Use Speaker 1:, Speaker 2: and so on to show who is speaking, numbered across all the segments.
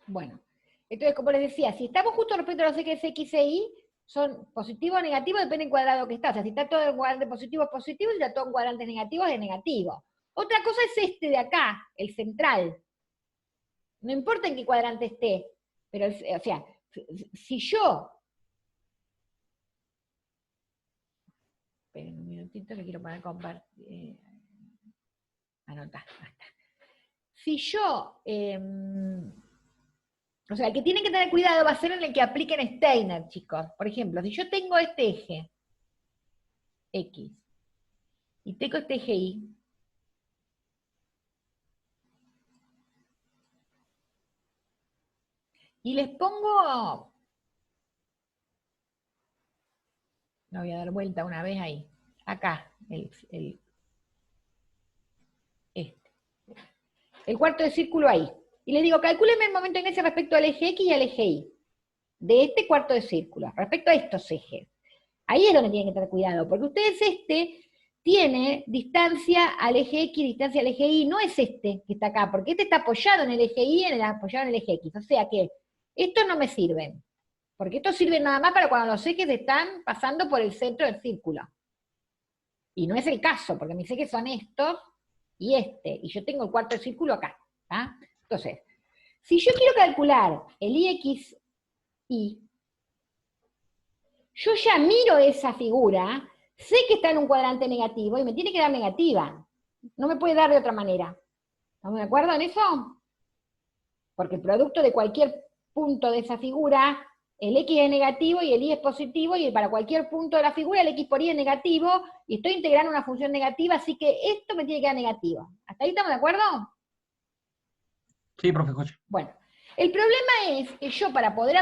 Speaker 1: Bueno, entonces, como les decía, si estamos justo respecto a los ejes X e Y, son positivos o negativos, depende del cuadrado que está. O sea, si está todo en cuadrante positivo es positivo, si está todo en cuadrantes negativos es negativo. Otra cosa es este de acá, el central. No importa en qué cuadrante esté, pero, o sea, si yo... Esperen un minutito que quiero poner compartir. Anotar, basta. Si yo... o sea, el que tiene que tener cuidado va a ser en el que apliquen Steiner, chicos. Por ejemplo, si yo tengo este eje X y tengo este eje Y, y les pongo... No voy a dar vuelta una vez ahí. Acá, el cuarto de círculo ahí. Y les digo, calcúlenme el momento en ese respecto al eje X y al eje Y. De este cuarto de círculo, respecto a estos ejes. Ahí es donde tienen que tener cuidado, porque ustedes tiene distancia al eje X, distancia al eje Y, no es este que está acá, porque este está apoyado en el eje Y, apoyado en el eje X. O sea que estos no me sirven, porque estos sirven nada más para cuando los ejes están pasando por el centro del círculo. Y no es el caso, porque mis ejes son estos y y yo tengo el cuarto de círculo acá. ¿tá? Entonces, si yo quiero calcular el IXY, yo ya miro esa figura, sé que está en un cuadrante negativo y me tiene que dar negativa. No me puede dar de otra manera. ¿Estamos de acuerdo en eso? Porque el producto de cualquier punto de esa figura, el X es negativo y el Y es positivo, y para cualquier punto de la figura el X por Y es negativo, y estoy integrando una función negativa, así que esto me tiene que dar negativo. ¿Hasta ahí estamos de acuerdo?
Speaker 2: Sí, profe, escucho.
Speaker 1: Bueno, el problema es que yo para poder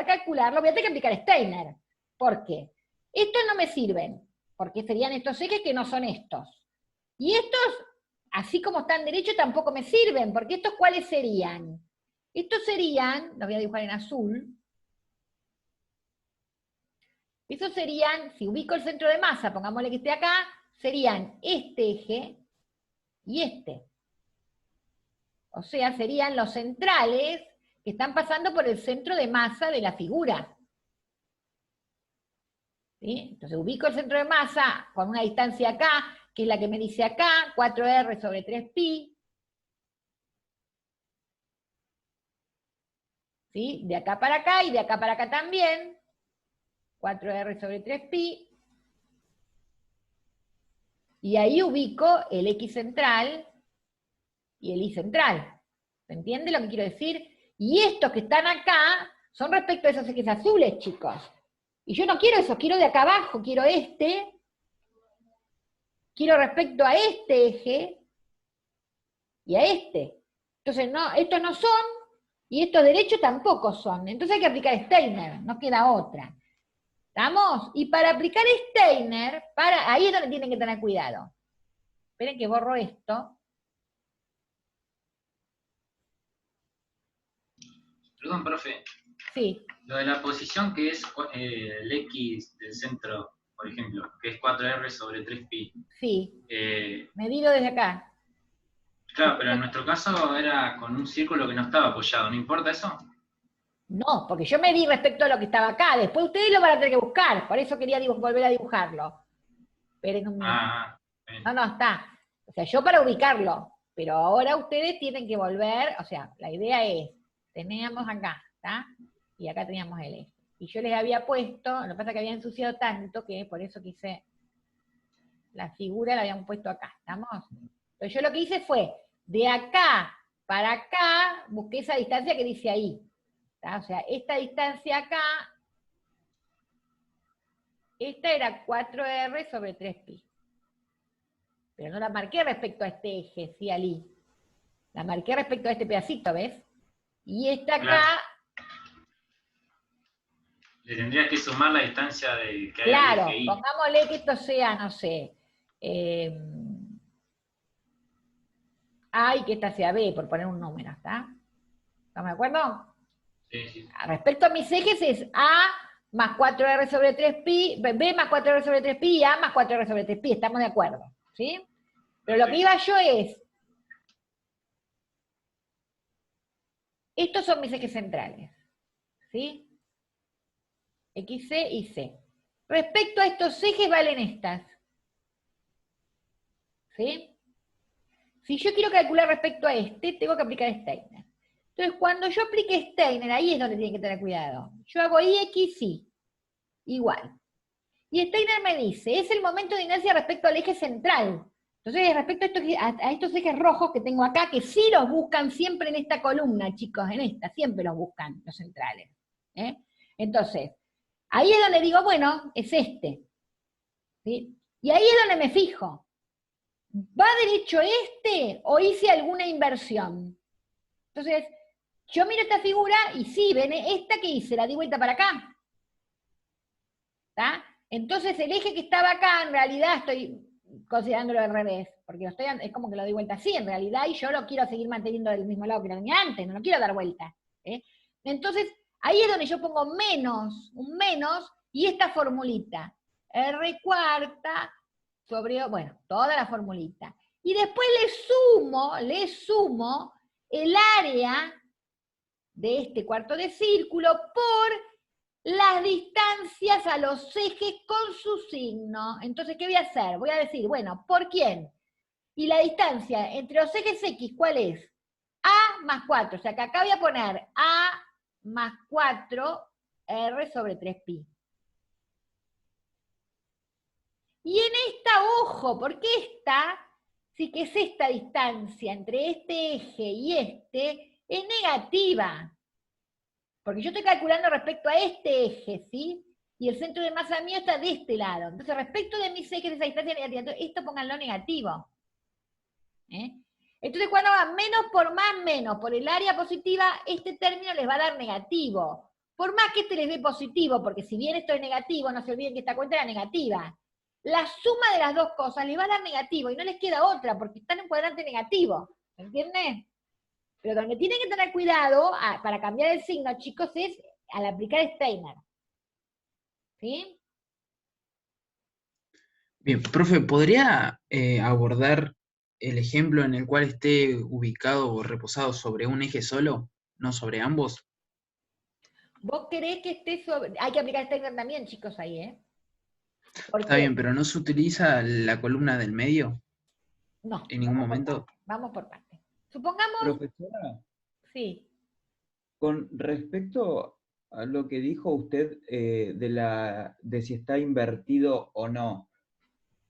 Speaker 1: calcularlo, voy a tener que aplicar Steiner. ¿Por qué? Estos no me sirven, porque serían estos ejes que no son estos. Y estos, así como están derechos, tampoco me sirven, porque estos ¿cuáles serían? Estos serían, los voy a dibujar en azul, estos serían, si ubico el centro de masa, pongámosle que esté acá, serían este eje y este. O sea, serían los centrales que están pasando por el centro de masa de la figura. ¿Sí? Entonces ubico el centro de masa con una distancia acá, que es la que me dice acá, 4R sobre 3pi. ¿Sí? De acá para acá y de acá para acá también. 4R sobre 3pi. Y ahí ubico el X central y el Y central. ¿Se entiende lo que quiero decir? Y estos que están acá son respecto a esos ejes azules, chicos. Y yo no quiero eso, quiero de acá abajo, quiero quiero respecto a este eje y a este. Entonces, no, estos no son, y estos derechos tampoco son. Entonces hay que aplicar Steiner, no queda otra. ¿Estamos? Y para aplicar Steiner, ahí es donde tienen que tener cuidado. Esperen que borro esto.
Speaker 3: Perdón, profe.
Speaker 1: Sí.
Speaker 3: Lo de la posición que es el X del centro, por ejemplo, que es 4R sobre 3pi.
Speaker 1: Sí. Medido desde acá.
Speaker 3: Claro, pero en nuestro caso era con un círculo que no estaba apoyado, ¿no importa eso?
Speaker 1: No, porque yo medí respecto a lo que estaba acá. Después ustedes lo van a tener que buscar. Por eso quería volver a dibujarlo. Esperen un minuto. No, está. O sea, yo para ubicarlo. Pero ahora ustedes tienen que volver. O sea, la idea es, teníamos acá, ¿está? Y acá teníamos el eje. Y yo les había puesto, lo que pasa es que había ensuciado tanto que por eso quise, la figura la habían puesto acá, ¿estamos? Entonces yo lo que hice fue, de acá para acá, busqué esa distancia que dice ahí. ¿Tá? O sea, esta distancia acá, esta era 4R sobre 3pi. Pero no la marqué respecto a este eje, sí, al Y. La marqué respecto a este pedacito, ¿ves? Y esta acá...
Speaker 3: Claro. Le tendrías que sumar la distancia que hay
Speaker 1: claro,
Speaker 3: al eje Y.
Speaker 1: pongámosle que esto sea, no sé, A y que esta sea B, por poner un número, ¿está? ¿Estamos de acuerdo?
Speaker 3: Sí.
Speaker 1: Respecto a mis ejes es A más 4R sobre 3pi, B más 4R sobre 3pi y A más 4R sobre 3pi, estamos de acuerdo, ¿sí? Pero lo que iba yo es, Estos son mis ejes centrales, ¿sí? X, C y C. Respecto a estos ejes valen estas, ¿sí? Si yo quiero calcular respecto a este, tengo que aplicar Steiner. Entonces, cuando yo aplique Steiner, ahí es donde tienen que tener cuidado. Yo hago IX, Y, igual. Y Steiner me dice, es el momento de inercia respecto al eje central. Entonces, respecto a estos ejes rojos que tengo acá, que sí los buscan siempre en esta columna, chicos, en esta, siempre los buscan los centrales. ¿Eh? Entonces, ahí es donde digo, bueno, es este. ¿Sí? Y ahí es donde me fijo. ¿Va derecho este o hice alguna inversión? Entonces, yo miro esta figura y sí, ven, esta que hice, la di vuelta para acá. ¿Está? Entonces el eje que estaba acá, en realidad estoy considerándolo al revés, porque es como que lo doy vuelta así, en realidad, y yo lo quiero seguir manteniendo del mismo lado que lo tenía antes, no lo quiero dar vuelta. ¿Eh? Entonces, ahí es donde yo pongo menos, un menos, y esta formulita, R cuarta, sobre, bueno, toda la formulita. Y después le sumo el área de este cuarto de círculo por las distancias a los ejes con su signo. Entonces, ¿qué voy a hacer? Voy a decir, bueno, ¿por quién? Y la distancia entre los ejes X, ¿cuál es? A más 4. O sea que acá voy a poner A más 4 R sobre 3pi. Y en esta, ojo, porque esta, sí que es esta distancia entre este eje y este, es negativa. Porque yo estoy calculando respecto a este eje, ¿sí? Y el centro de masa mío está de este lado. Entonces, respecto de mis ejes, esa distancia negativa. Entonces, esto pónganlo negativo. ¿Eh? Entonces, cuando va menos por más menos por el área positiva, este término les va a dar negativo. Por más que este les dé positivo, porque si bien esto es negativo, no se olviden que esta cuenta era negativa. La suma de las dos cosas les va a dar negativo y no les queda otra, porque están en cuadrante negativo. ¿Entienden? Pero donde tienen que tener cuidado para cambiar el signo, chicos, es al aplicar Steiner. ¿Sí?
Speaker 4: Bien, profe, ¿podría abordar el ejemplo en el cual esté ubicado o reposado sobre un eje solo, no sobre ambos?
Speaker 1: ¿Vos querés que esté sobre...? Hay que aplicar Steiner también, chicos, ahí, ¿eh? ¿Por
Speaker 4: Está
Speaker 1: qué?
Speaker 4: bien, pero ¿no se utiliza la columna del medio
Speaker 1: No,
Speaker 4: en ningún momento?
Speaker 1: vamos por partes. Supongamos...
Speaker 5: Profesora,
Speaker 1: Sí.
Speaker 5: con respecto a lo que dijo usted de si está invertido o no,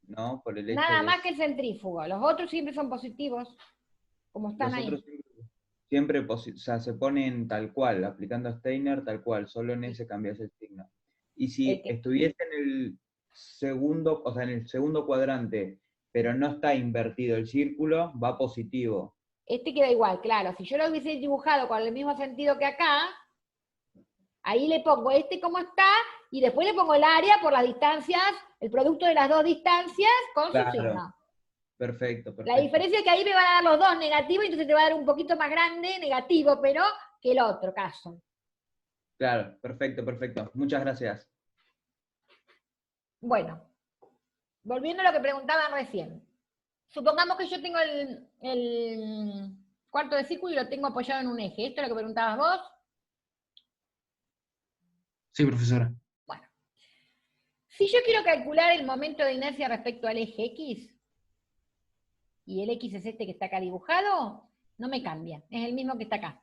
Speaker 5: ¿no? Por el hecho
Speaker 1: Nada
Speaker 5: de
Speaker 1: más que el centrífugo. Los otros siempre son positivos, como están
Speaker 5: los
Speaker 1: ahí.
Speaker 5: otros siempre, o sea, se ponen tal cual, aplicando Steiner tal cual, solo en
Speaker 1: Sí.
Speaker 5: ese cambias el signo. Y
Speaker 1: El
Speaker 5: si
Speaker 1: que-
Speaker 5: estuviese en el segundo, o sea, en el segundo cuadrante, pero no está invertido el círculo, va positivo.
Speaker 1: Este queda igual, claro. Si yo lo hubiese dibujado con el mismo sentido que acá, ahí le pongo este como está, y después le pongo el área por las distancias, el producto de las dos distancias con su
Speaker 5: Claro.
Speaker 1: signo.
Speaker 5: Perfecto,
Speaker 1: La
Speaker 5: perfecto.
Speaker 1: diferencia es que ahí me va a dar los dos negativos, entonces te va a dar un poquito más grande, negativo, pero que el otro caso.
Speaker 5: Claro, perfecto, perfecto. Muchas gracias.
Speaker 1: Bueno, volviendo a lo que preguntaban recién. Supongamos que yo tengo el cuarto de círculo y lo tengo apoyado en un eje. ¿Esto es lo que preguntabas vos?
Speaker 4: Sí, profesora.
Speaker 1: Bueno. Si yo quiero calcular el momento de inercia respecto al eje X, y el X es este que está acá dibujado, no me cambia, es el mismo que está acá.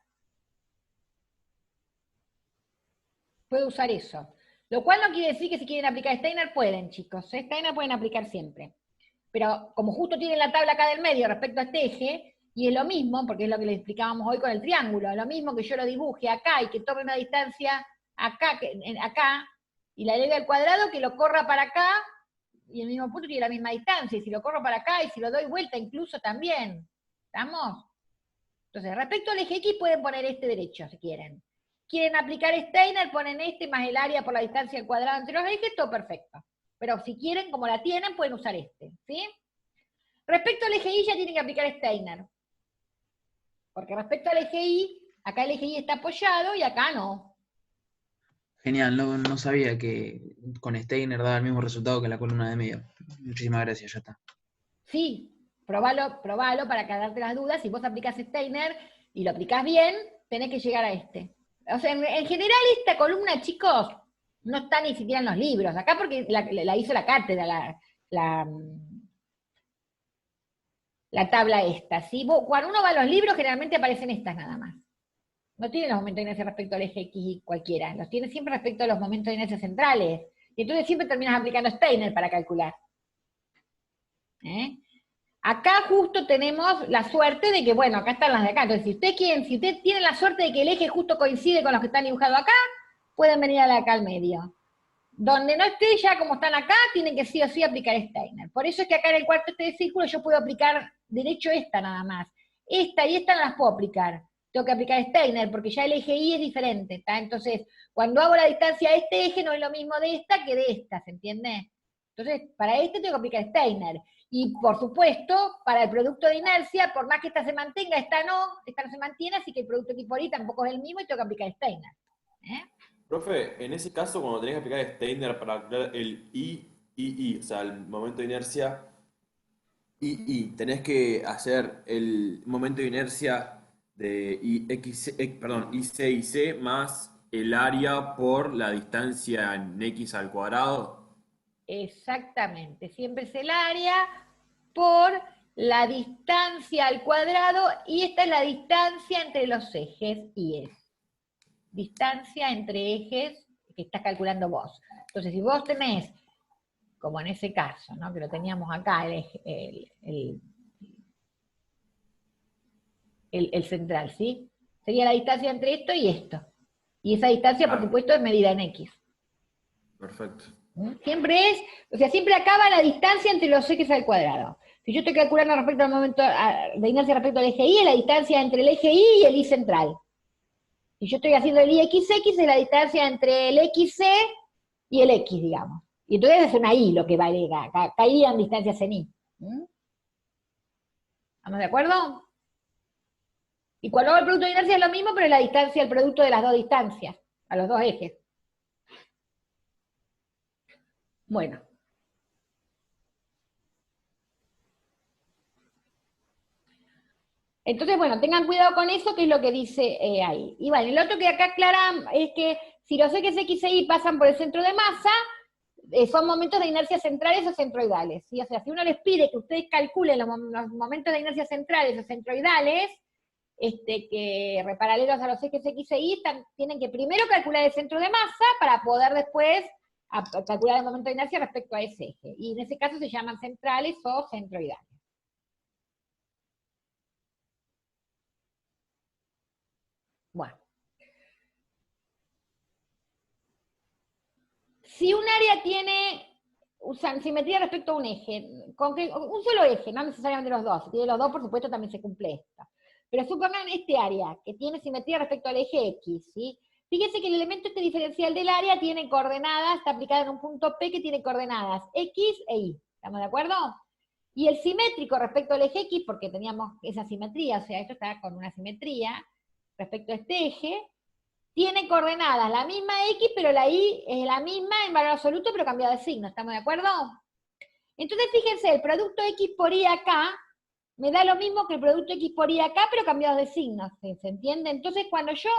Speaker 1: Puedo usar eso. Lo cual no quiere decir que si quieren aplicar Steiner pueden, chicos. Steiner pueden aplicar siempre. Pero como justo tienen la tabla acá del medio respecto a este eje, y es lo mismo, porque es lo que les explicábamos hoy con el triángulo, lo mismo que yo lo dibuje acá y que tome una distancia acá, acá y la eleve al cuadrado, que lo corra para acá, y el mismo punto tiene la misma distancia, y si lo corro para acá, y si lo doy vuelta incluso también. ¿Estamos? Entonces, respecto al eje X pueden poner este derecho, si quieren. Quieren aplicar Steiner, ponen este más el área por la distancia al cuadrado entre los ejes, todo perfecto. Pero si quieren, como la tienen, pueden usar este, ¿sí? Respecto al eje Y ya tienen que aplicar Steiner. Porque respecto al eje Y, acá el eje Y está apoyado y acá no.
Speaker 4: Genial, no sabía que con Steiner daba el mismo resultado que la columna de medio. Muchísimas gracias, ya está.
Speaker 1: Sí, probalo para aclararte las dudas. Si vos aplicás Steiner y lo aplicás bien, tenés que llegar a este. O sea, en general esta columna, chicos, no está ni siquiera en los libros. Acá porque la hizo la cátedra, la tabla esta, ¿sí? Cuando uno va a los libros, generalmente aparecen estas nada más. No tiene los momentos de inercia respecto al eje X y cualquiera, los tiene siempre respecto a los momentos de inercia centrales. Y entonces siempre terminas aplicando Steiner para calcular. Acá justo tenemos la suerte de que, bueno, acá están las de acá. Entonces, si usted tiene la suerte de que el eje justo coincide con los que están dibujados acá, pueden venir a la de acá al medio. Donde no esté, ya como están acá, tienen que sí o sí aplicar Steiner. Por eso es que acá en el cuarto de círculo yo puedo aplicar derecho esta nada más. Esta y esta no las puedo aplicar. Tengo que aplicar Steiner, porque ya el eje Y es diferente, ¿está? Entonces, cuando hago la distancia a este eje, no es lo mismo de esta que de esta, ¿se entiende? Entonces, para este tengo que aplicar Steiner. Y, por supuesto, para el producto de inercia, por más que esta se mantenga, esta no se mantiene, así que el producto X por Y tampoco es el mismo y tengo que aplicar Steiner.
Speaker 6: Profe, en ese caso, cuando tenés que aplicar Steiner para calcular el I, o sea, el momento de inercia, tenés que hacer el momento de inercia de IC y C más el área por la distancia en X al cuadrado.
Speaker 1: Exactamente, siempre es el área por la distancia al cuadrado, y esta es la distancia entre los ejes Y es. Distancia entre ejes que estás calculando vos. Entonces, si vos tenés, como en ese caso, ¿no? Que lo teníamos acá, el central, ¿sí? Sería la distancia entre esto y esto. Y esa distancia,
Speaker 6: Claro.
Speaker 1: por supuesto, es medida en X.
Speaker 6: Perfecto.
Speaker 1: Siempre es, o sea, siempre acaba la distancia entre los ejes al cuadrado. Si yo estoy calculando respecto al momento de inercia respecto al eje Y, es la distancia entre el eje Y y el Y central. Si yo estoy haciendo el IXX, es la distancia entre el XC y el X, digamos. Y entonces es una Y lo que vale, caerían distancias en Y. ¿Estamos de acuerdo? Y cuando hago el producto de inercia es lo mismo, pero es la distancia, el producto de las dos distancias, a los dos ejes. Bueno. Entonces, bueno, tengan cuidado con eso, que es lo que dice ahí. Y bueno, el otro que acá aclaran es que si los ejes X e Y pasan por el centro de masa, son momentos de inercia centrales o centroidales, ¿sí? O sea, si uno les pide que ustedes calculen los momentos de inercia centrales o centroidales, que paralelos a los ejes X e Y, tienen que primero calcular el centro de masa para poder después calcular el momento de inercia respecto a ese eje. Y en ese caso se llaman centrales o centroidales. Bueno. Si un área tiene simetría respecto a un eje, un solo eje, no necesariamente los dos, si tiene los dos, por supuesto, también se cumple esta. Pero supongan este área, que tiene simetría respecto al eje X, ¿sí? Fíjense que el elemento diferencial del área tiene coordenadas, está aplicado en un punto P que tiene coordenadas X e Y. ¿Estamos de acuerdo? Y el simétrico respecto al eje X, porque teníamos esa simetría, o sea, esto está con una simetría respecto a este eje, tiene coordenadas la misma X, pero la Y es la misma en valor absoluto, pero cambiado de signo. ¿Estamos de acuerdo? Entonces, fíjense, el producto X por Y acá me da lo mismo que el producto X por Y acá, pero cambiado de signo. ¿Se entiende? Entonces, cuando yo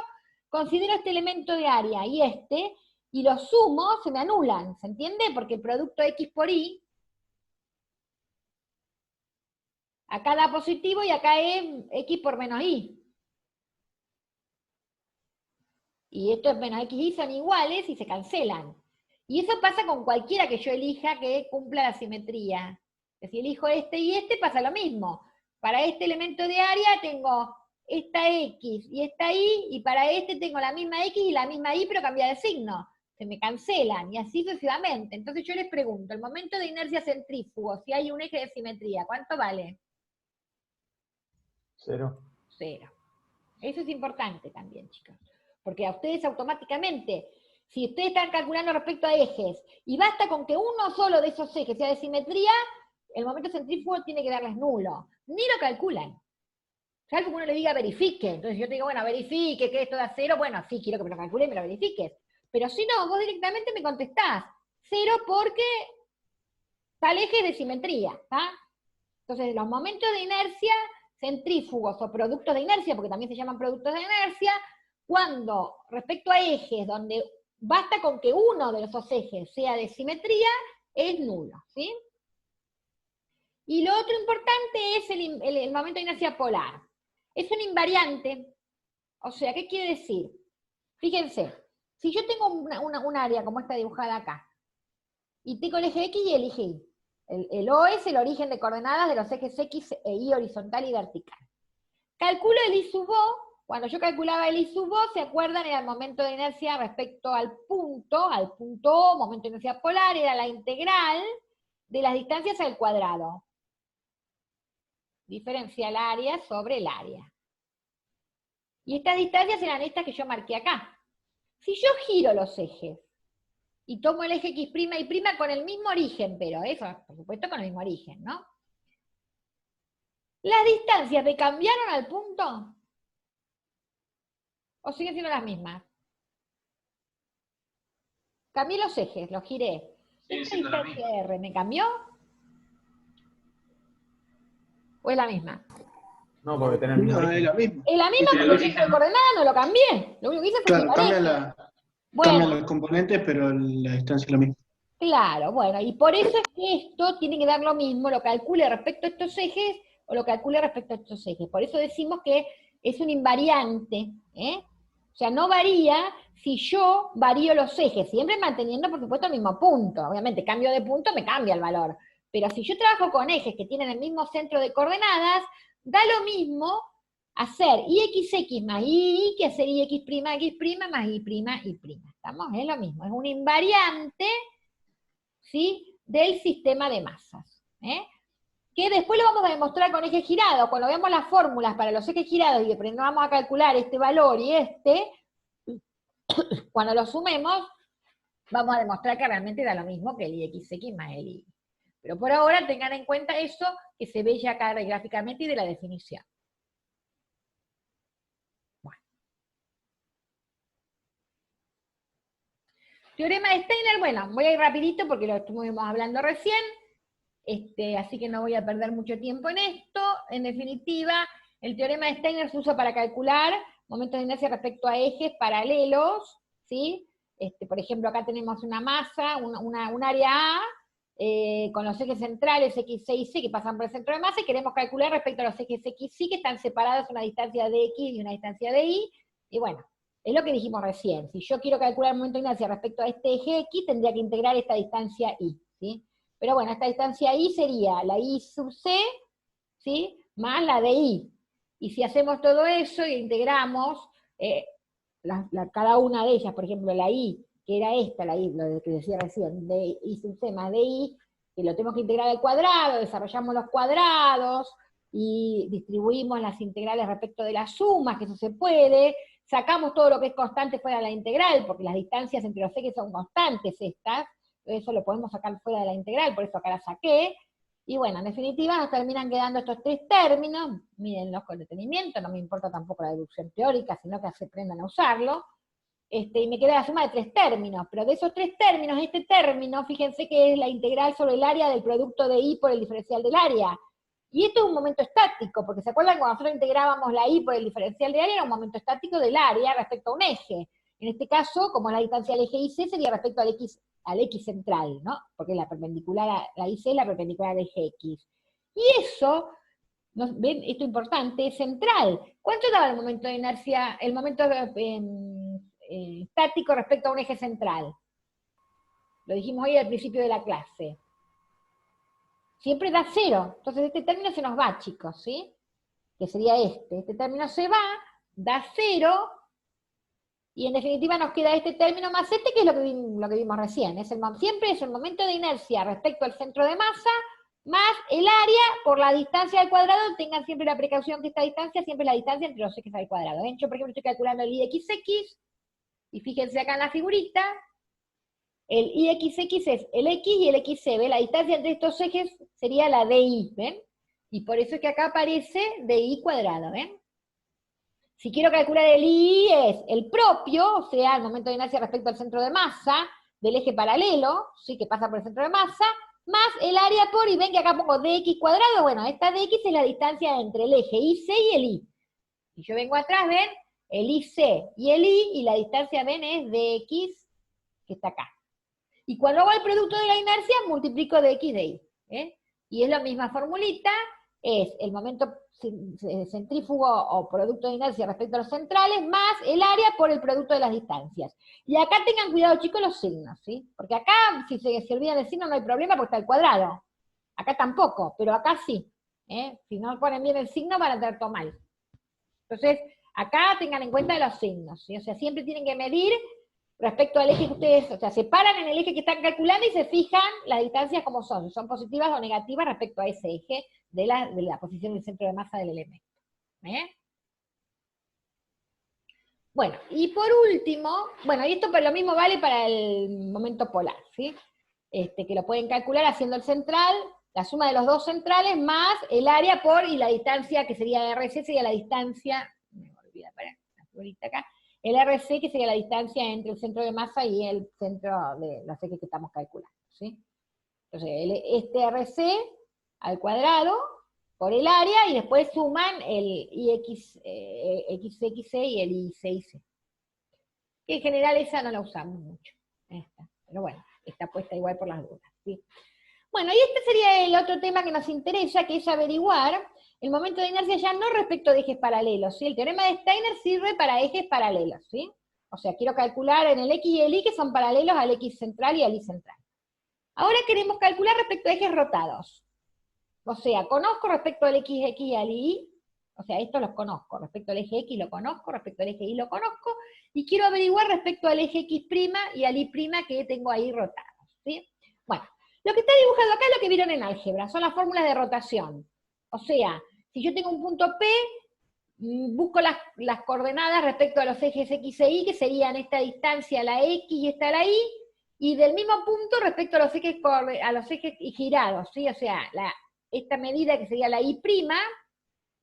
Speaker 1: considero este elemento de área y los sumo, se me anulan. ¿Se entiende? Porque el producto X por Y, acá da positivo y acá es X por menos Y. Y esto es menos X y son iguales y se cancelan. Y eso pasa con cualquiera que yo elija que cumpla la simetría. Que si elijo este y este, pasa lo mismo. Para este elemento de área tengo esta X y esta Y, y para este tengo la misma X y la misma Y, pero cambia de signo. Se me cancelan, y así sucesivamente. Entonces yo les pregunto, el momento de inercia centrífugo, si hay un eje de simetría, ¿cuánto vale?
Speaker 2: 0.
Speaker 1: 0. Eso es importante también, chicos. Porque a ustedes automáticamente, si ustedes están calculando respecto a ejes, y basta con que uno solo de esos ejes sea de simetría, el momento centrífugo tiene que darles nulo. Ni lo calculan. Salvo que uno le diga verifique. Entonces yo te digo, bueno, verifique que esto da 0. Bueno, sí, quiero que me lo calcule y me lo verifiques. Pero si no, vos directamente me contestás 0 porque tal eje es de simetría. ¿tá? Entonces los momentos de inercia centrífugos o productos de inercia, porque también se llaman productos de inercia, cuando respecto a ejes donde basta con que uno de esos ejes sea de simetría, es nulo, ¿sí? Y lo otro importante es el momento de inercia polar. Es un invariante. O sea, ¿qué quiere decir? Fíjense, si yo tengo un área como esta dibujada acá, y tengo el eje X y el eje Y. El O es el origen de coordenadas de los ejes X e Y horizontal y vertical. Calculo el I sub O. Cuando yo calculaba el I sub O, ¿se acuerdan? Era el momento de inercia respecto al punto O, momento de inercia polar, era la integral de las distancias al cuadrado. Diferencial área sobre el área. Y estas distancias eran estas que yo marqué acá. Si yo giro los ejes, y tomo el eje X' y' con el mismo origen, pero eso, por supuesto, con el mismo origen, ¿no? ¿Las distancias me cambiaron al punto? ¿O siguen siendo las mismas? Cambié los ejes, los giré.
Speaker 3: Sigue
Speaker 1: ¿Esta
Speaker 3: siendo la
Speaker 1: distancia R me cambió? ¿O es la misma?
Speaker 6: No, porque tenés el mismo
Speaker 2: No, es
Speaker 6: origen.
Speaker 2: lo mismo.
Speaker 1: Es la misma,
Speaker 3: Sí,
Speaker 1: pero
Speaker 3: el
Speaker 1: el centro de
Speaker 3: origen.
Speaker 1: coordenadas no lo cambié. Lo único que hice fue
Speaker 2: Claro,
Speaker 1: girar
Speaker 2: cambia
Speaker 1: ejes.
Speaker 2: cambia
Speaker 1: Bueno,
Speaker 2: los componentes, pero la distancia es la misma.
Speaker 1: claro, bueno, y por eso es que esto tiene que dar lo mismo, lo calcule respecto a estos ejes o lo calcule respecto a estos ejes. Por eso decimos que es un invariante, ¿eh? O sea, no varía si yo varío los ejes, siempre manteniendo, por supuesto, el mismo punto. Obviamente, cambio de punto, me cambia el valor. Pero si yo trabajo con ejes que tienen el mismo centro de coordenadas, da lo mismo hacer IXX más YY que hacer IX' más Y'. ¿Estamos? Es lo mismo, es un invariante, ¿sí?, del sistema de masas. Que después lo vamos a demostrar con ejes girados. Cuando veamos las fórmulas para los ejes girados y vamos a calcular este valor y cuando lo sumemos, vamos a demostrar que realmente da lo mismo que el IXX más el Y. Pero por ahora tengan en cuenta eso que se ve ya acá gráficamente y de la definición. Bueno. Teorema de Steiner, bueno, voy a ir rapidito porque lo estuvimos hablando recién. Así que no voy a perder mucho tiempo en esto. En definitiva, el teorema de Steiner se usa para calcular momentos de inercia respecto a ejes paralelos, ¿sí? Por ejemplo, acá tenemos una masa, un área A, con los ejes centrales X, Y, C que pasan por el centro de masa, y queremos calcular respecto a los ejes X, Y que están separados una distancia de X y una distancia de Y, y bueno, es lo que dijimos recién. Si yo quiero calcular el momento de inercia respecto a este eje X, tendría que integrar esta distancia Y, ¿sí? Pero bueno, esta distancia Y sería la Y sub C, ¿sí?, más la de Y. Y si hacemos todo eso e integramos cada una de ellas, por ejemplo, la Y, que era esta, la Y, lo que decía recién, de Y sub C más de Y, que lo tenemos que integrar al cuadrado, desarrollamos los cuadrados, y distribuimos las integrales respecto de las sumas, que eso se puede, sacamos todo lo que es constante fuera de la integral, porque las distancias entre los ejes son constantes estas, eso lo podemos sacar fuera de la integral, por eso acá la saqué, y bueno, en definitiva nos terminan quedando estos tres términos, mírenlos con detenimiento, no me importa tampoco la deducción teórica, sino que se aprendan a usarlo, y me queda la suma de tres términos, pero de esos tres términos, este término, fíjense que es la integral sobre el área del producto de Y por el diferencial del área, y esto es un momento estático, porque ¿se acuerdan cuando nosotros integrábamos la Y por el diferencial del área? Era un momento estático del área respecto a un eje. En este caso, como la distancia al eje IC sería respecto al X central, ¿no? Porque la perpendicular, la IC es la perpendicular al eje X. Y eso, ¿ven? Esto importante, es central. ¿Cuánto daba el momento de inercia, el momento estático respecto a un eje central? Lo dijimos hoy al principio de la clase. Siempre da 0. Entonces este término se nos va, chicos, ¿sí? Que sería este. Este término se va, da 0, y en definitiva nos queda este término más este, que es lo que vimos recién. Siempre es el momento de inercia respecto al centro de masa, más el área por la distancia al cuadrado. Tengan siempre la precaución que esta distancia siempre es la distancia entre los ejes al cuadrado. ¿Ven? Yo, por ejemplo, estoy calculando el IXX, y fíjense acá en la figurita, el IXX es el X y el XC, ¿ven? La distancia entre estos ejes sería la DI, ¿ven? Y por eso es que acá aparece DI cuadrado, ¿ven? Si quiero calcular el I, es el propio, o sea, el momento de inercia respecto al centro de masa, del eje paralelo, ¿sí?, que pasa por el centro de masa, más el área por, y ven que acá pongo dx cuadrado, bueno, esta dx es la distancia entre el eje IC y el Y. Si yo vengo atrás, ven, el IC y el Y, y la distancia, ven, es dx, que está acá. Y cuando hago el producto de la inercia, multiplico dx de Y. Y es la misma formulita, es el momento centrífugo o producto de inercia respecto a los centrales, más el área por el producto de las distancias. Y acá tengan cuidado, chicos, los signos, ¿sí? Porque acá, si se olvidan el signo, no hay problema porque está el cuadrado. Acá tampoco, pero acá sí. Si no ponen bien el signo, van a tener todo mal. Entonces, acá tengan en cuenta los signos, ¿sí? O sea, siempre tienen que medir respecto al eje que ustedes, o sea, se paran en el eje que están calculando y se fijan las distancias como son, si son positivas o negativas respecto a ese eje de la posición del centro de masa del elemento. Bueno, y por último, bueno, y esto lo mismo vale para el momento polar, ¿sí? Que lo pueden calcular haciendo el central, la suma de los dos centrales, más el área por, y la distancia, que sería RC, sería la distancia, me olvidé, para la florita acá, el RC, que sería la distancia entre el centro de masa y el centro de los ejes que estamos calculando, ¿sí? Entonces, este RC al cuadrado por el área, y después suman el XXC y el ICIC. Que en general esa no la usamos mucho, pero bueno, está puesta igual por las dudas, ¿sí? Bueno, y este sería el otro tema que nos interesa, que es averiguar el momento de inercia ya no respecto de ejes paralelos, ¿sí? El teorema de Steiner sirve para ejes paralelos, ¿sí? O sea, quiero calcular en el X y el Y que son paralelos al X central y al Y central. Ahora queremos calcular respecto a ejes rotados. O sea, conozco respecto al XX y al Y, o sea, estos los conozco, respecto al eje X lo conozco, respecto al eje Y lo conozco, y quiero averiguar respecto al eje X' y al Y' que tengo ahí rotados, ¿sí? Bueno, lo que está dibujado acá es lo que vieron en álgebra, son las fórmulas de rotación. O sea, si yo tengo un punto P, busco las coordenadas respecto a los ejes X e Y, que serían esta distancia, la X y esta la Y, y del mismo punto respecto a los ejes girados, ¿sí? O sea, esta medida que sería la Y',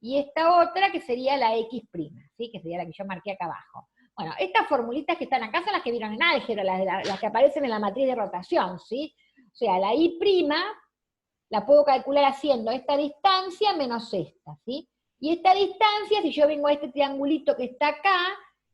Speaker 1: y esta otra que sería la X', ¿sí? Que sería la que yo marqué acá abajo. Bueno, estas formulitas que están acá son las que vieron en álgebra, las que aparecen en la matriz de rotación, ¿sí? O sea, la Y' la puedo calcular haciendo esta distancia menos esta, ¿sí? Y esta distancia, si yo vengo a este triangulito que está acá,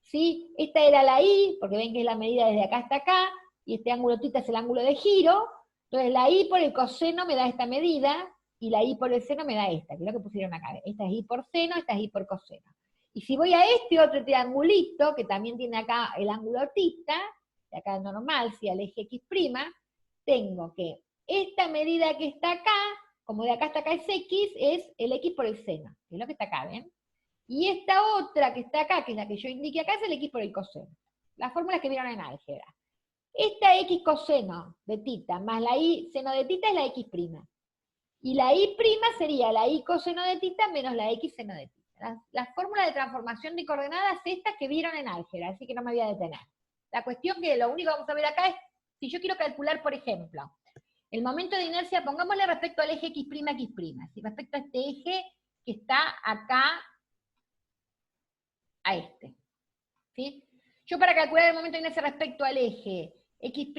Speaker 1: ¿sí? Esta era la Y, porque ven que es la medida desde acá hasta acá, y este ángulo θ es el ángulo de giro, entonces la Y por el coseno me da esta medida, y la Y por el seno me da esta, que es lo que pusieron acá. Esta es Y por seno, esta es Y por coseno. Y si voy a este otro triangulito, que también tiene acá el ángulo θ, de acá es normal, si al eje X', tengo que esta medida que está acá, como de acá hasta acá es X, es el X por el seno, que es lo que está acá, ¿ven? Y esta otra que está acá, que es la que yo indiqué acá, es el X por el coseno. Las fórmulas que vieron en álgebra. Esta X coseno de θ más la Y seno de θ es la X'. Y la Y' sería la Y coseno de θ menos la X seno de θ. Las fórmulas de transformación de coordenadas estas que vieron en álgebra, así que no me voy a detener. La cuestión que lo único que vamos a ver acá es, si yo quiero calcular, por ejemplo, el momento de inercia, pongámosle respecto al eje X', ¿sí? Respecto a este eje que está acá, a este, ¿sí? Yo para calcular el momento de inercia respecto al eje X',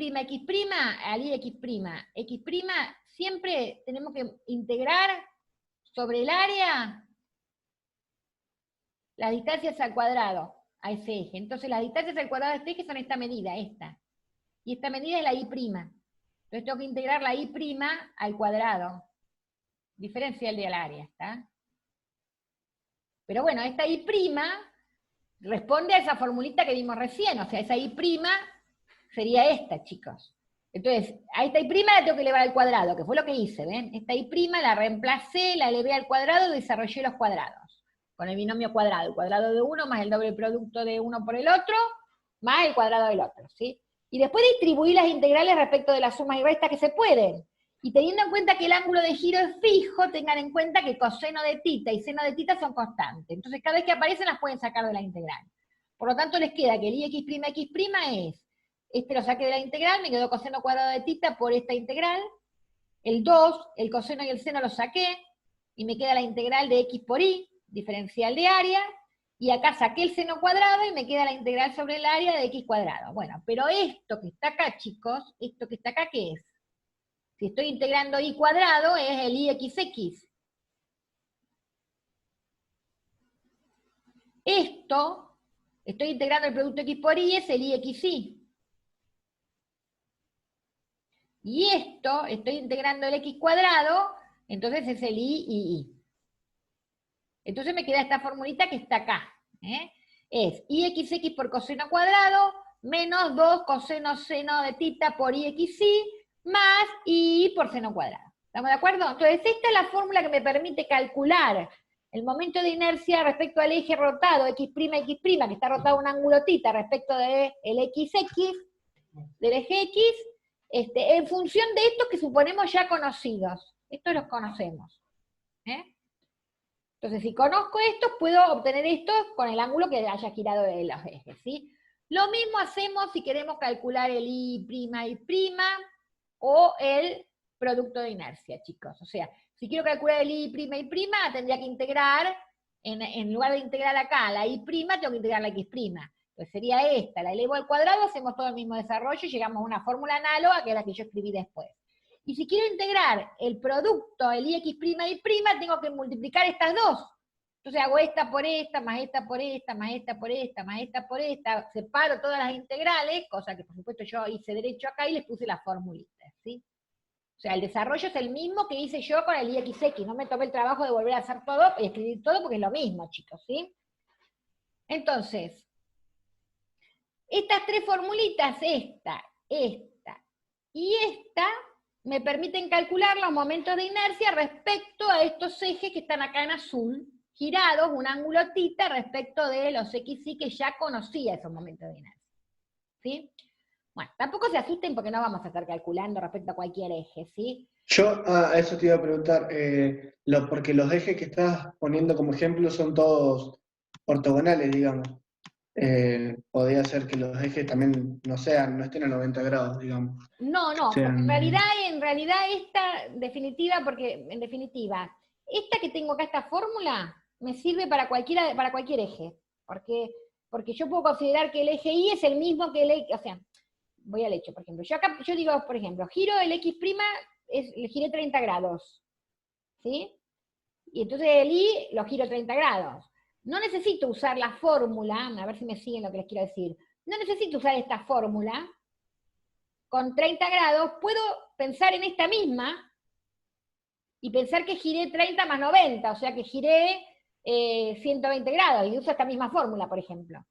Speaker 1: al Y X', siempre tenemos que integrar sobre el área las distancias al cuadrado a ese eje. Entonces las distancias al cuadrado de este eje son esta medida, esta. Y esta medida es la Y'. Entonces tengo que integrar la Y' al cuadrado, diferencial del área, ¿está? Pero bueno, esta Y' responde a esa formulita que vimos recién, o sea, esa Y' sería esta, chicos. Entonces, a esta Y' la tengo que elevar al cuadrado, que fue lo que hice, ¿ven? Esta Y' la reemplacé, la elevé al cuadrado y desarrollé los cuadrados, con el binomio cuadrado, el cuadrado de uno más el doble producto de uno por el otro, más el cuadrado del otro, ¿sí? Y después distribuí las integrales respecto de las sumas y restas que se pueden. Y teniendo en cuenta que el ángulo de giro es fijo, tengan en cuenta que coseno de θ y seno de θ son constantes. Entonces cada vez que aparecen las pueden sacar de la integral. Por lo tanto les queda que el Ix', es, este lo saqué de la integral, me quedó coseno cuadrado de θ por esta integral. El 2, el coseno y el seno los saqué, y me queda la integral de X por Y, diferencial de área, y acá saqué el seno cuadrado y me queda la integral sobre el área de X cuadrado. Bueno, pero esto que está acá, chicos, esto que está acá, ¿qué es? Si estoy integrando y cuadrado, es el ixx. Esto, estoy integrando el producto x por y, es el ixy. Y esto, estoy integrando el x cuadrado, entonces es el i. Entonces me queda esta formulita que está acá. Es ixx por coseno cuadrado menos 2 coseno seno de tita por ixy más i por seno cuadrado. ¿Estamos de acuerdo? Entonces esta es la fórmula que me permite calcular el momento de inercia respecto al eje rotado, x', que está rotado un ángulo tita respecto del xx, del eje x, en función de estos que suponemos ya conocidos. Estos los conocemos. Entonces, si conozco estos, puedo obtener estos con el ángulo que haya girado de los ejes, ¿sí? Lo mismo hacemos si queremos calcular el i', o el producto de inercia, chicos. O sea, si quiero calcular el i', tendría que integrar, en lugar de integrar acá la i', tengo que integrar la x'. Pues sería esta, la elevo al cuadrado, hacemos todo el mismo desarrollo y llegamos a una fórmula análoga que es la que yo escribí después. Y si quiero integrar el producto, el ix', tengo que multiplicar estas dos. Entonces hago esta por esta, más esta por esta, más esta por esta, más esta por esta, separo todas las integrales, cosa que por supuesto yo hice derecho acá y les puse las formulitas, ¿sí? O sea, el desarrollo es el mismo que hice yo con el ixx, no me tomé el trabajo de volver a hacer todo y escribir todo porque es lo mismo, chicos, ¿sí? Entonces, estas tres formulitas, esta y esta, me permiten calcular los momentos de inercia respecto a estos ejes que están acá en azul, girados, un ángulo tita respecto de los xy que ya conocía esos momentos de inercia. ¿Sí? Bueno, tampoco se asusten porque no vamos a estar calculando respecto a cualquier eje, ¿sí?
Speaker 2: Yo a eso te iba a preguntar, porque los ejes que estás poniendo como ejemplo son todos ortogonales, digamos. Podría ser que los ejes también no estén a 90 grados, digamos.
Speaker 1: No, porque en realidad esta, en definitiva, esta que tengo acá, esta fórmula, me sirve para cualquier eje. Porque yo puedo considerar que el eje Y es el mismo que el eje, o sea, voy al hecho, por ejemplo. Yo digo, por ejemplo, giro el X', le giré 30 grados. ¿Sí? Y entonces el Y lo giro 30 grados. No necesito usar la fórmula, a ver si me siguen lo que les quiero decir. No necesito usar esta fórmula. Con 30 grados puedo pensar en esta misma y pensar que giré 30 más 90, o sea que giré 120 grados, y uso esta misma fórmula, por ejemplo.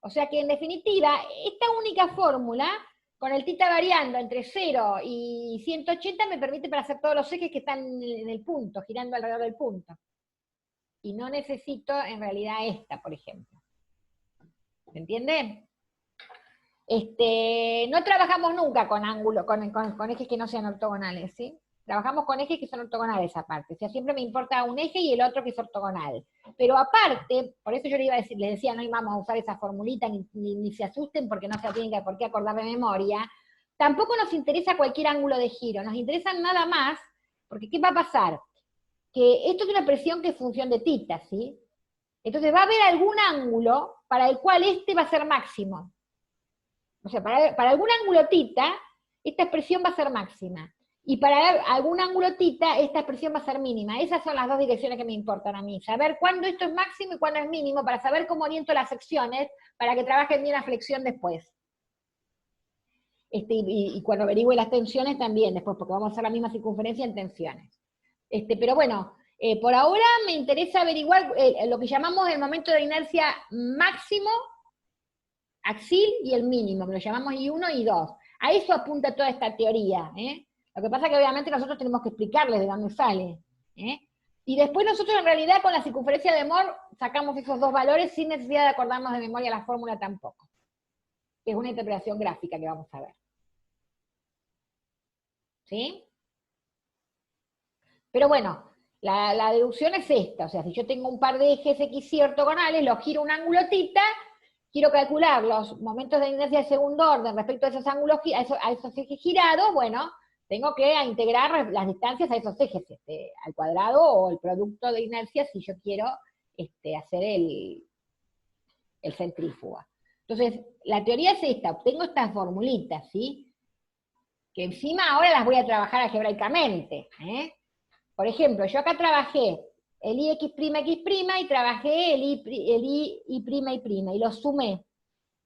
Speaker 1: O sea que en definitiva, esta única fórmula, con el tita variando entre 0 y 180, me permite para hacer todos los ejes que están en el punto, girando alrededor del punto. Y no necesito en realidad esta, por ejemplo. ¿Se entiende? No trabajamos nunca con ángulos, con ejes que no sean ortogonales, ¿sí? Trabajamos con ejes que son ortogonales aparte. O sea, siempre me importa un eje y el otro que es ortogonal. Pero aparte, por eso yo les decía, no íbamos a usar esa formulita, ni se asusten porque no se tienen por qué acordar de memoria. Tampoco nos interesa cualquier ángulo de giro, nos interesa nada más, porque ¿qué va a pasar? Que esto es una presión que es función de tita, ¿sí? Entonces va a haber algún ángulo para el cual este va a ser máximo. O sea, para algún ángulo tita, esta expresión va a ser máxima. Y para algún ángulo tita, esta expresión va a ser mínima. Esas son las dos direcciones que me importan a mí. Saber cuándo esto es máximo y cuándo es mínimo, para saber cómo oriento las secciones, para que trabajen bien la flexión después. Y cuando averigüe las tensiones también después, porque vamos a hacer la misma circunferencia en tensiones. Pero bueno, por ahora me interesa averiguar lo que llamamos el momento de inercia máximo, axil, y el mínimo, que lo llamamos I1 y I2. A eso apunta toda esta teoría, ¿eh? Lo que pasa es que obviamente nosotros tenemos que explicarles de dónde sale. Y después nosotros en realidad con la circunferencia de Mohr sacamos esos dos valores sin necesidad de acordarnos de memoria la fórmula tampoco. Es una interpretación gráfica que vamos a ver. ¿Sí? Pero bueno, la deducción es esta. O sea, si yo tengo un par de ejes XY ortogonales, los giro un ángulo tita, quiero calcular los momentos de inercia de segundo orden respecto a esos ángulos, a esos ejes girados, bueno, tengo que integrar las distancias a esos ejes, al cuadrado o el producto de inercia si yo quiero hacer el centrífuga. Entonces, la teoría es esta, obtengo estas formulitas, ¿sí? que encima ahora las voy a trabajar algebraicamente. Por ejemplo, yo acá trabajé el ix' y trabajé el i', y los sumé.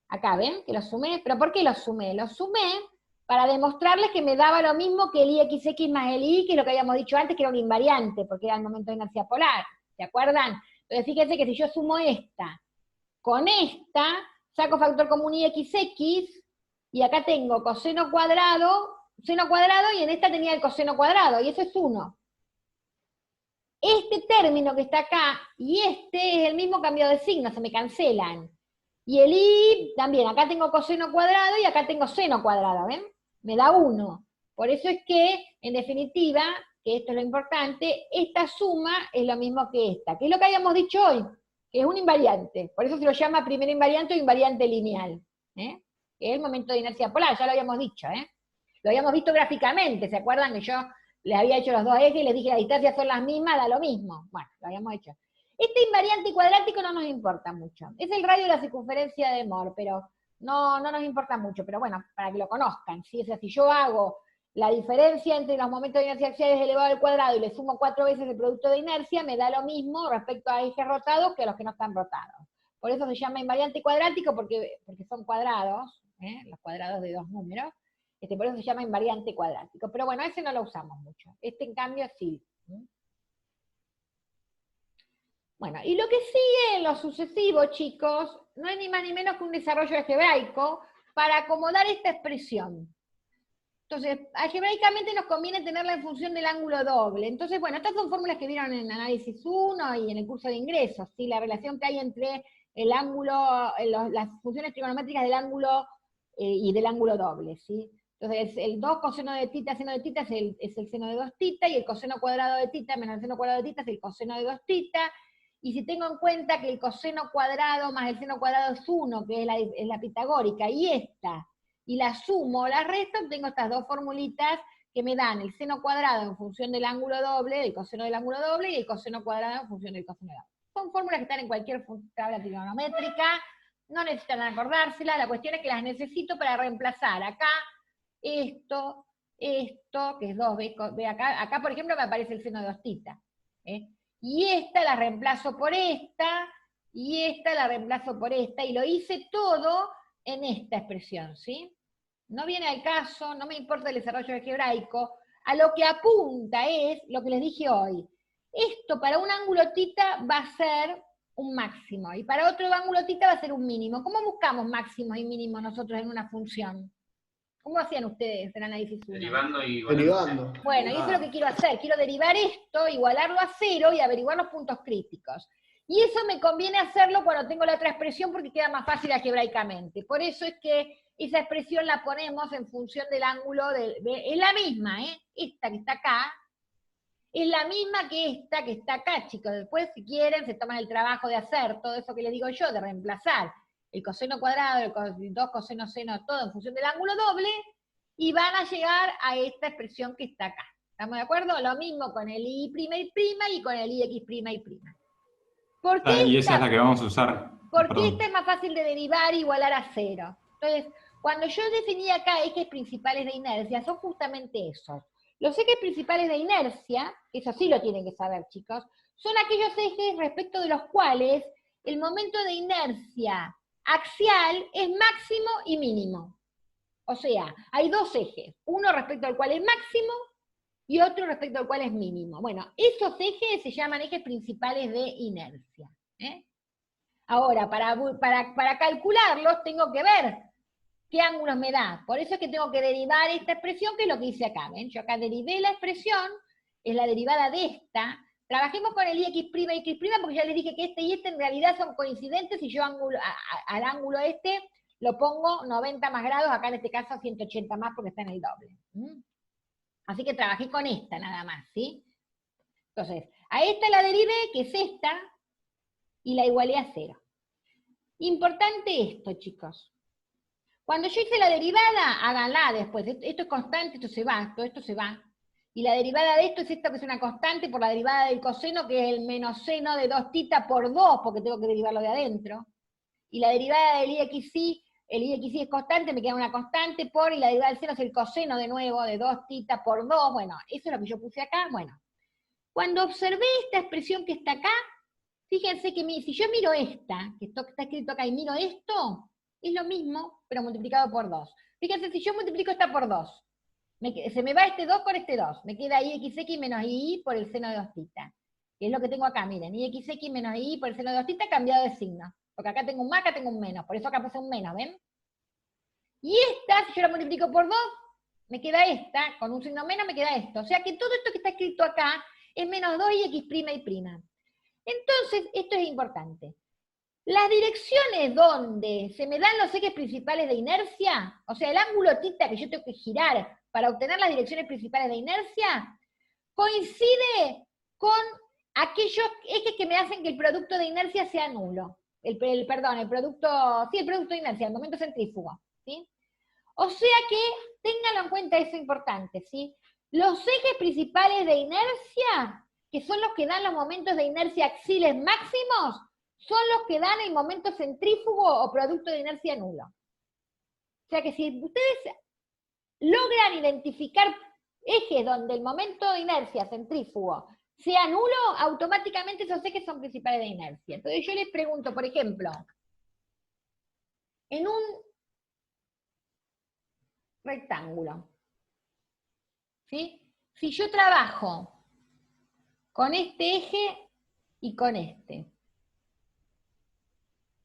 Speaker 1: Acá, ¿ven? Que los sumé. ¿Pero por qué los sumé? Los sumé para demostrarles que me daba lo mismo que el ixx más el y, que es lo que habíamos dicho antes, que era un invariante, porque era el momento de inercia polar. ¿Se acuerdan? Entonces fíjense que si yo sumo esta con esta, saco factor común ixx, y acá tengo coseno cuadrado, seno cuadrado, y en esta tenía el coseno cuadrado, y eso es 1. Este término que está acá y este es el mismo cambio de signo, se me cancelan. Y el i también, acá tengo coseno cuadrado y acá tengo seno cuadrado, ¿ven? Me da 1. Por eso es que, en definitiva, que esto es lo importante, esta suma es lo mismo que esta, que es lo que habíamos dicho hoy, que es un invariante. Por eso se lo llama primer invariante o invariante lineal, que es el momento de inercia polar, ya lo habíamos dicho, Lo habíamos visto gráficamente, ¿se acuerdan que yo les había hecho los dos ejes y les dije las distancias son las mismas, da lo mismo? Bueno, lo habíamos hecho. Este invariante cuadrático no nos importa mucho. Es el radio de la circunferencia de Moore, pero no nos importa mucho. Pero bueno, para que lo conozcan, ¿sí? O sea, si yo hago la diferencia entre los momentos de inercia axiales elevado al cuadrado y le sumo 4 veces el producto de inercia, me da lo mismo respecto a ejes rotados que a los que no están rotados. Por eso se llama invariante cuadrático, porque son cuadrados, los cuadrados de dos números. Por eso se llama invariante cuadrático. Pero bueno, ese no lo usamos mucho. Este, en cambio, sí. Bueno, y lo que sigue en lo sucesivo, chicos, no es ni más ni menos que un desarrollo algebraico para acomodar esta expresión. Entonces, algebraicamente nos conviene tenerla en función del ángulo doble. Entonces, bueno, estas son fórmulas que vieron en análisis 1 y en el curso de ingresos, ¿sí? La relación que hay entre el ángulo, las funciones trigonométricas del ángulo y del ángulo doble, ¿sí? Entonces, el 2 coseno de tita, seno de tita es el seno de 2 tita, y el coseno cuadrado de tita menos el seno cuadrado de tita es el coseno de 2 tita, y si tengo en cuenta que el coseno cuadrado más el seno cuadrado es 1, que es la pitagórica, y la sumo, la resto, tengo estas dos formulitas que me dan el seno cuadrado en función del ángulo doble, del coseno del ángulo doble, y el coseno cuadrado en función del coseno doble. Son fórmulas que están en cualquier tabla trigonométrica, no necesitan acordársela, la cuestión es que las necesito para reemplazar acá esto, que es 2b, ve acá por ejemplo me aparece el seno de 2 tita, y esta la reemplazo por esta, y esta la reemplazo por esta, y lo hice todo en esta expresión, ¿sí? No viene al caso, no me importa el desarrollo algebraico, a lo que apunta es lo que les dije hoy. Esto para un ángulo tita va a ser un máximo, y para otro ángulo tita va a ser un mínimo. ¿Cómo buscamos máximos y mínimos nosotros en una función? ¿Cómo hacían ustedes en análisis 1?
Speaker 3: Derivando y
Speaker 2: Derivando.
Speaker 1: Bueno, y eso es lo que quiero hacer. Quiero derivar esto, igualarlo a 0 y averiguar los puntos críticos. Y eso me conviene hacerlo cuando tengo la otra expresión porque queda más fácil algebraicamente. Por eso es que esa expresión la ponemos en función del ángulo, es la misma, esta que está acá, es la misma que esta que está acá, chicos. Después, si quieren, se toman el trabajo de hacer todo eso que les digo yo, de reemplazar el coseno cuadrado, el 2 coseno seno, todo en función del ángulo doble, y van a llegar a esta expresión que está acá. ¿Estamos de acuerdo? Lo mismo con el i' y con el ix'. ¿Por qué
Speaker 7: y esa es la que vamos a usar.
Speaker 1: Porque
Speaker 7: Perdón.
Speaker 1: esta es más fácil de derivar e igualar a 0. Entonces, cuando yo definí acá ejes principales de inercia, son justamente esos. Los ejes principales de inercia, eso sí lo tienen que saber, chicos, son aquellos ejes respecto de los cuales el momento de inercia axial es máximo y mínimo. O sea, hay dos ejes, uno respecto al cual es máximo y otro respecto al cual es mínimo. Bueno, esos ejes se llaman ejes principales de inercia. Ahora, para calcularlos tengo que ver qué ángulos me da. Por eso es que tengo que derivar esta expresión, que es lo que hice acá. ¿Ven? Yo acá derivé la expresión, es la derivada de esta. Trabajemos con el ix', porque ya les dije que este y este en realidad son coincidentes, y yo al ángulo este lo pongo 90 más grados, acá en este caso 180 más porque está en el doble. Así que trabajé con esta nada más, ¿sí? Entonces, a esta la derivé, que es esta, y la igualé a 0. Importante esto, chicos. Cuando yo hice la derivada, háganla después. Esto es constante, esto se va, todo esto se va. Y la derivada de esto es esto, que es una constante, por la derivada del coseno, que es el menos seno de 2 tita por 2, porque tengo que derivarlo de adentro. Y la derivada del ixy el I de x y es constante, me queda una constante por, y la derivada del seno es el coseno de nuevo, de 2θ por 2, bueno, eso es lo que yo puse acá, bueno. Cuando observé esta expresión que está acá, fíjense que si yo miro esta, que esto que está escrito acá, y miro esto, es lo mismo, pero multiplicado por 2. Fíjense, si yo multiplico esta por 2, se me va este 2 con este 2, me queda I de xx menos I por el seno de 2θ. Que es lo que tengo acá, miren, I de xx menos I por el seno de 2θ cambiado de signo. Porque acá tengo un más, acá tengo un menos, por eso acá puse un menos, ¿ven? Y esta, si yo la multiplico por 2, me queda esta, con un signo menos me queda esto. O sea que todo esto que está escrito acá es menos 2ix' y'. Entonces, esto es importante. Las direcciones donde se me dan los ejes principales de inercia, o sea, el ángulo θ que yo tengo que girar para obtener las direcciones principales de inercia, coincide con aquellos ejes que me hacen que el producto de inercia sea nulo. El producto de inercia, el momento centrífugo, ¿sí? O sea que, ténganlo en cuenta, eso es importante, ¿sí? Los ejes principales de inercia, que son los que dan los momentos de inercia axiles máximos, son los que dan el momento centrífugo o producto de inercia nulo. O sea que si ustedes logran identificar ejes donde el momento de inercia centrífugo sea nulo, automáticamente esos ejes son principales de inercia. Entonces yo les pregunto, por ejemplo, en un rectángulo, ¿sí? Si yo trabajo con este eje y con este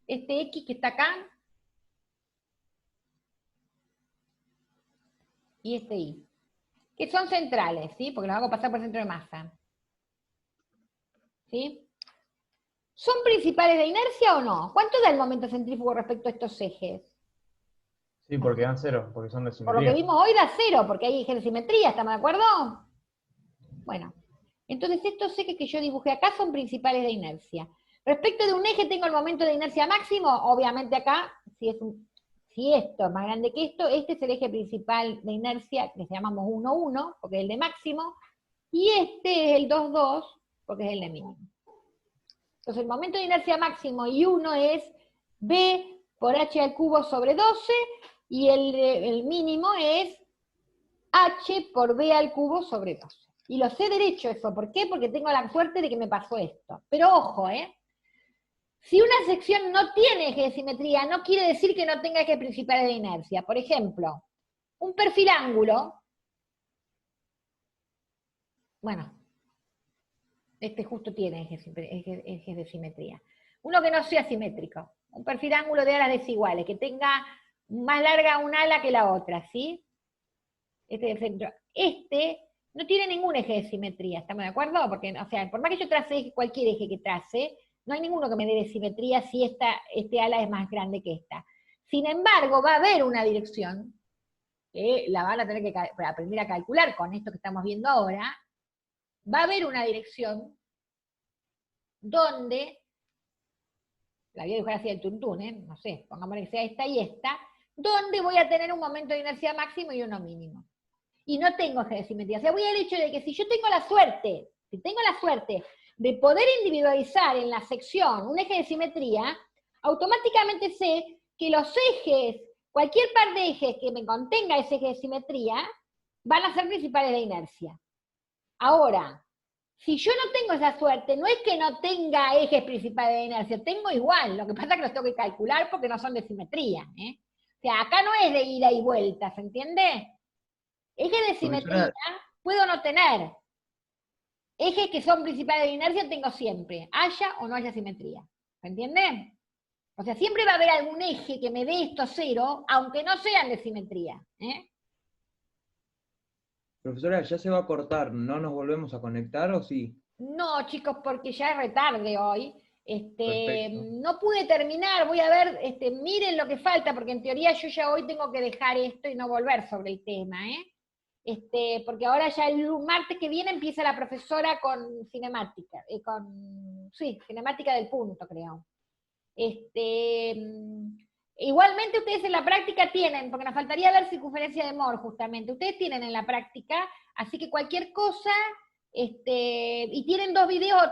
Speaker 1: X que está acá, y este Y, que son centrales, ¿sí? Porque los hago pasar por el centro de masa. ¿Sí? ¿Son principales de inercia o no? ¿Cuánto da el momento centrífugo respecto a estos ejes?
Speaker 7: Sí, porque dan 0, porque son de
Speaker 1: Por lo que
Speaker 7: simetría.
Speaker 1: vimos hoy da 0, porque hay ejes de simetría, ¿estamos de acuerdo? Bueno, entonces estos ejes que yo dibujé acá son principales de inercia. Respecto de un eje tengo el momento de inercia máximo, obviamente acá, si esto es más grande que esto, este es el eje principal de inercia, que llamamos 1, 1, porque es el de máximo, y este es el 2, 2, porque es el de mínimo. Entonces el momento de inercia máximo y 1 es B por h al cubo sobre 12, y el mínimo es h por b al cubo sobre 12. Y lo sé derecho eso, ¿por qué? Porque tengo la suerte de que me pasó esto. Pero ojo, si una sección no tiene eje de simetría, no quiere decir que no tenga ejes principales de inercia. Por ejemplo, un perfilángulo, bueno, este justo tiene ejes de simetría. Uno que no sea simétrico, un perfilángulo de alas desiguales, que tenga más larga un ala que la otra, ¿sí? Este del centro. Este no tiene ningún eje de simetría, ¿estamos de acuerdo? Porque, o sea, por más que yo trace cualquier eje que trace, no hay ninguno que me dé de simetría si este ala es más grande que esta. Sin embargo, va a haber una dirección, que la van a tener que aprender a calcular con esto que estamos viendo ahora, va a haber una dirección donde, la voy a dibujar así el tuntún, no sé, pongámosle que sea esta y esta, donde voy a tener un momento de inercia máximo y uno mínimo. Y no tengo eje de simetría. O sea, voy al hecho de que si yo tengo la suerte de poder individualizar en la sección un eje de simetría, automáticamente sé que los ejes, cualquier par de ejes que me contenga ese eje de simetría, van a ser principales de inercia. Ahora, si yo no tengo esa suerte, no es que no tenga ejes principales de inercia, tengo igual, lo que pasa es que los tengo que calcular porque no son de simetría. O sea, acá no es de ida y vuelta, ¿se entiende? Ejes de simetría puedo no tener. Ejes que son principales de inercia tengo siempre, haya o no haya simetría. ¿Se entiende? O sea, siempre va a haber algún eje que me dé estos 0, aunque no sean de simetría.
Speaker 5: Profesora, ¿ya se va a cortar? ¿No nos volvemos a conectar o sí?
Speaker 1: No, chicos, porque ya es retarde hoy.
Speaker 5: Perfecto.
Speaker 1: No pude terminar, voy a ver, miren lo que falta, porque en teoría yo ya hoy tengo que dejar esto y no volver sobre el tema, porque ahora ya el martes que viene empieza la profesora con cinemática, cinemática del punto, creo. Igualmente ustedes en la práctica tienen, porque nos faltaría ver circunferencia de Mohr justamente, ustedes tienen en la práctica, así que cualquier cosa, y tienen 2 videos